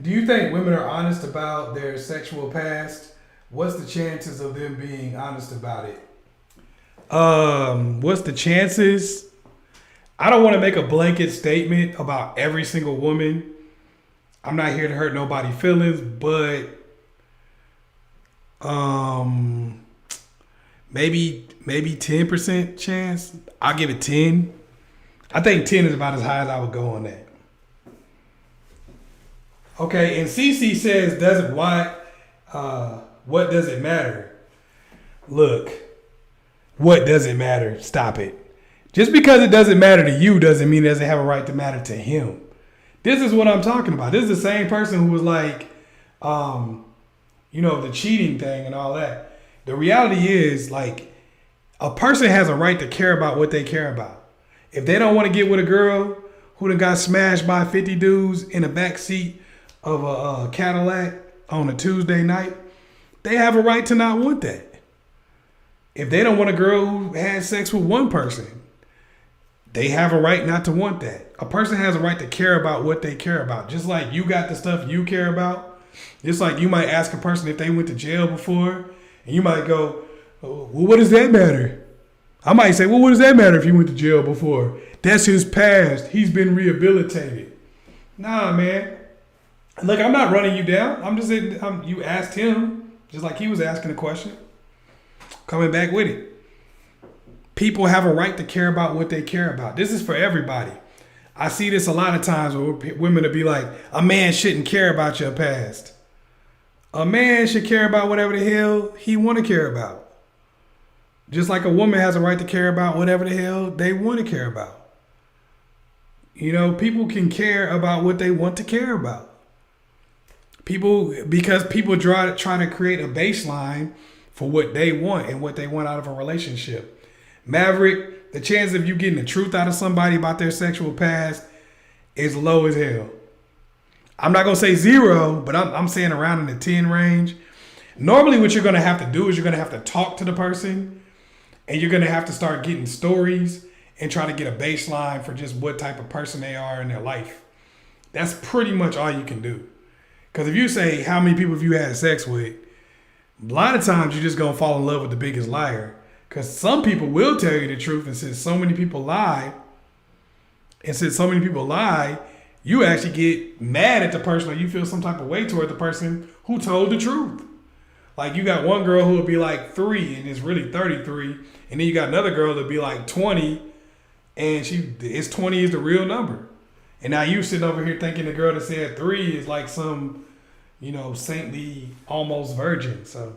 Do you think women are honest about their sexual past? What's the chances of them being honest about it? What's the chances? I don't want to make a blanket statement about every single woman. I'm not here to hurt nobody's feelings, but um, maybe 10% chance. I'll give it 10. I think 10 is about as high as I would go on that. Okay, and CC says, "Doesn't what? What does it matter?" Look, what does it matter? Stop it. Just because it doesn't matter to you doesn't mean it doesn't have a right to matter to him. This is what I'm talking about. This is the same person who was like, the cheating thing and all that. The reality is, like, a person has a right to care about what they care about. If they don't want to get with a girl who done got smashed by 50 dudes in the back seat of a Cadillac on a Tuesday night, they have a right to not want that. If they don't want a girl who had sex with one person, they have a right not to want that. A person has a right to care about what they care about. Just like you got the stuff you care about. Just like you might ask a person if they went to jail before, and you might go, "Oh, well, what does that matter?" I might say, "Well, what does that matter if he went to jail before? That's his past. He's been rehabilitated." Nah, man. Look, I'm not running you down. I'm just saying, you asked him, just like he was asking a question. Coming back with it. People have a right to care about what they care about. This is for everybody. I see this a lot of times where women will be like, a man shouldn't care about your past. A man should care about whatever the hell he want to care about. Just like a woman has a right to care about whatever the hell they want to care about. People can care about what they want to care about. Because people try to create a baseline for what they want and what they want out of a relationship. Maverick, the chance of you getting the truth out of somebody about their sexual past is low as hell. I'm not going to say zero, but I'm saying around in the 10 range. Normally what you're going to have to do is you're going to have to talk to the person, and you're going to have to start getting stories and try to get a baseline for just what type of person they are in their life. That's pretty much all you can do. Because if you say how many people have you had sex with, a lot of times you're just going to fall in love with the biggest liar. Because some people will tell you the truth, and since so many people lie, you actually get mad at the person, or you feel some type of way toward the person who told the truth. Like, you got one girl who would be like 3 and is really 33, and then you got another girl that'd be like 20, and 20 is the real number. And now you sitting over here thinking the girl that said 3 is like some, saintly almost virgin. So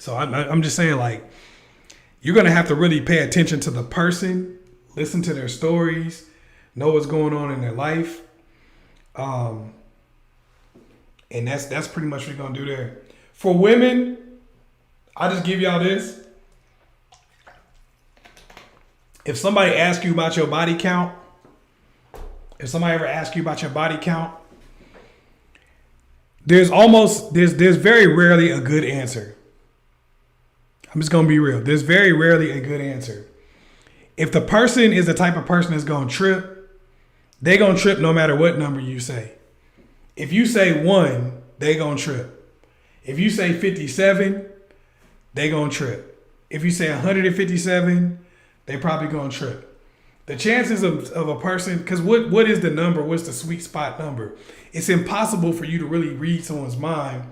I'm just saying, like, you're going to have to really pay attention to the person, listen to their stories, know what's going on in their life. And that's pretty much what you're going to do there. For women, I'll just give y'all this. If somebody asks you about your body count, there's very rarely a good answer. I'm just going to be real. There's very rarely a good answer. If the person is the type of person that's going to trip, they're going to trip no matter what number you say. If you say 1, they're going to trip. If you say 57, they're going to trip. If you say 157, they probably going to trip. The chances of a person, because what is the number? What's the sweet spot number? It's impossible for you to really read someone's mind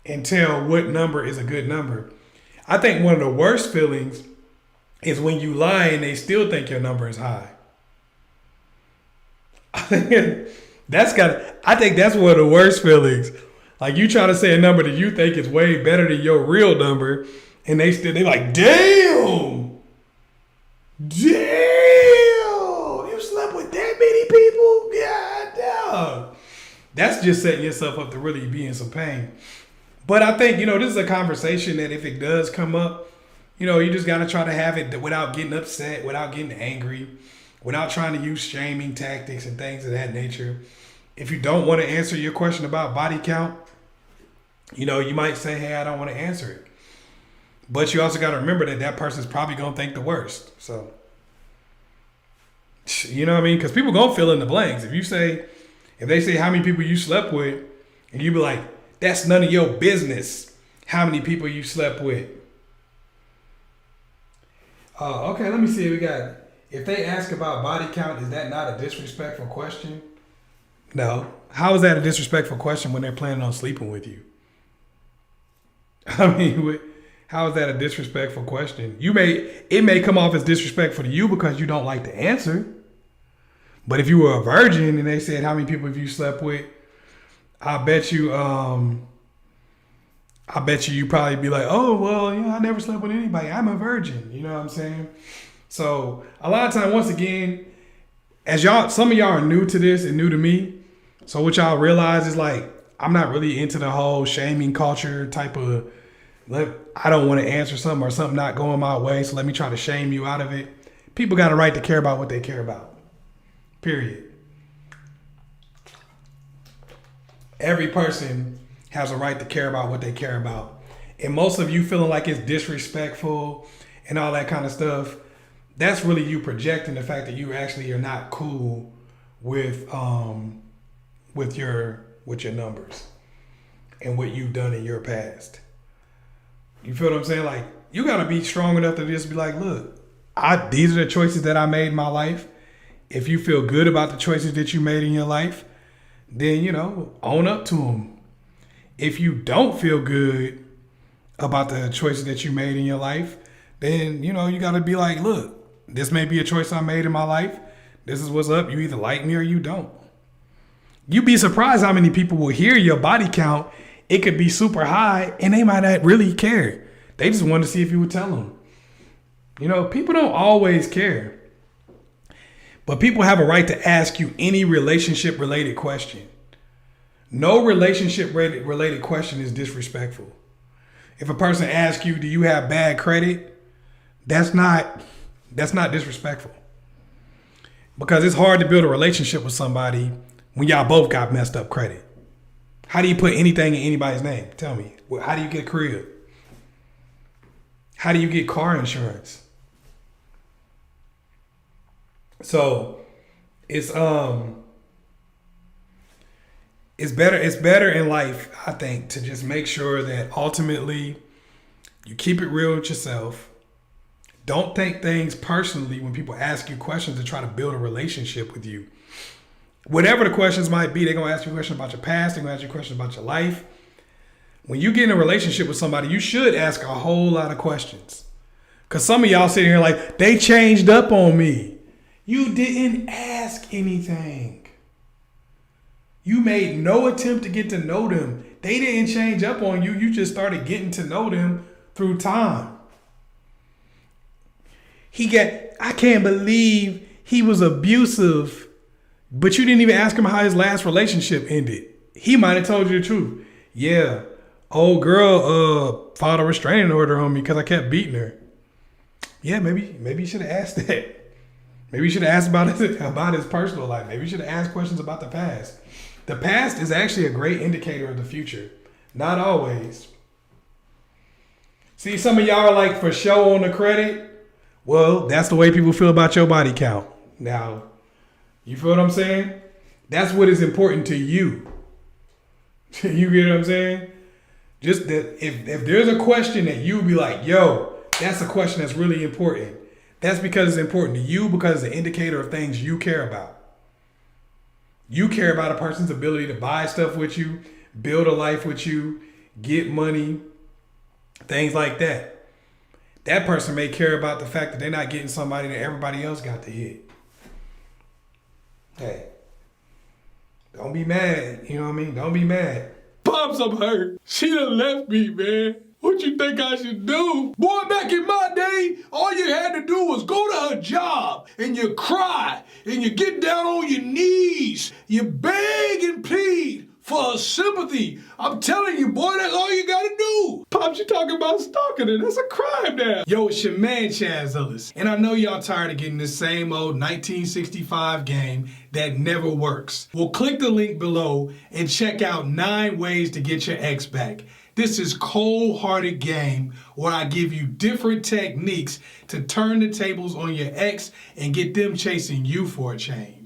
and tell what number is a good number. I think one of the worst feelings is when you lie and they still think your number is high. I think that's one of the worst feelings. Like, you try to say a number that you think is way better than your real number, and they like, damn, you slept with that many people? God damn. That's just setting yourself up to really be in some pain. But I think, this is a conversation that if it does come up, you just got to try to have it without getting upset, without getting angry, without trying to use shaming tactics and things of that nature. If you don't want to answer your question about body count, you might say, hey, I don't want to answer it. But you also got to remember that person's probably going to think the worst. So, you know what I mean? Because people going to fill in the blanks. If you say, If they say how many people you slept with, and you be like, that's none of your business how many people you slept with. Okay, let me see. We got, if they ask about body count, is that not a disrespectful question? No. How is that a disrespectful question when they're planning on sleeping with you? I mean, how is that a disrespectful question? It may come off as disrespectful to you because you don't like the answer. But if you were a virgin and they said how many people have you slept with, I bet you you probably be like, oh, well, I never slept with anybody. I'm a virgin. You know what I'm saying? So a lot of time, once again, some of y'all are new to this and new to me. So what y'all realize is like, I'm not really into the whole shaming culture type of, I don't want to answer something or something not going my way, so let me try to shame you out of it. People got a right to care about what they care about. Period. Every person has a right to care about what they care about. And most of you feeling like it's disrespectful and all that kind of stuff, that's really you projecting the fact that you actually are not cool with your numbers and what you've done in your past. You feel what I'm saying? Like, you gotta be strong enough to just be like, look, these are the choices that I made in my life. If you feel good about the choices that you made in your life, then, own up to them. If you don't feel good about the choices that you made in your life, then, you got to be like, look, this may be a choice I made in my life. This is what's up. You either like me or you don't. You'd be surprised how many people will hear your body count. It could be super high and they might not really care. They just want to see if you would tell them. People don't always care. But people have a right to ask you any relationship-related question. No relationship-related question is disrespectful. If a person asks you, do you have bad credit? That's not disrespectful. Because it's hard to build a relationship with somebody when y'all both got messed up credit. How do you put anything in anybody's name? Tell me. How do you get a crib? How do you get car insurance? So it's better in life, I think, to just make sure that ultimately you keep it real with yourself. Don't take things personally when people ask you questions to try to build a relationship with you. Whatever the questions might be, they're going to ask you questions about your past. They're going to ask you questions about your life. When you get in a relationship with somebody, you should ask a whole lot of questions. Because some of y'all sitting here like, they changed up on me. You didn't ask anything. You made no attempt to get to know them. They didn't change up on you. You just started getting to know them through time. I can't believe he was abusive, but you didn't even ask him how his last relationship ended. He might have told you the truth. Yeah, old girl filed a restraining order on me because I kept beating her. Yeah, maybe you should have asked that. Maybe you should have asked about his personal life. Maybe you should have asked questions about the past. The past is actually a great indicator of the future. Not always. See, some of y'all are like for show on the credit. Well, that's the way people feel about your body count. Now, you feel what I'm saying? That's what is important to you. You get what I'm saying? Just that if there's a question that you be like, yo, that's a question that's really important. That's because it's important to you, because it's an indicator of things you care about. You care about a person's ability to buy stuff with you, build a life with you, get money, things like that. That person may care about the fact that they're not getting somebody that everybody else got to hit. Hey, don't be mad. You know what I mean? Don't be mad. Pops, I'm hurt. She done left me, man. What you think I should do? Boy, back in my day, all you had to do was go to her job and you cry and you get down on your knees. You beg and plead for sympathy. I'm telling you, boy, that's all you gotta do. Pops, you talking about stalking her. That's a crime now. Yo, it's your man, ChazzEllis. And I know y'all tired of getting the same old 1965 game that never works. Well, click the link below and check out 9 ways to get your ex back. This is cold-hearted game where I give you different techniques to turn the tables on your ex and get them chasing you for a change.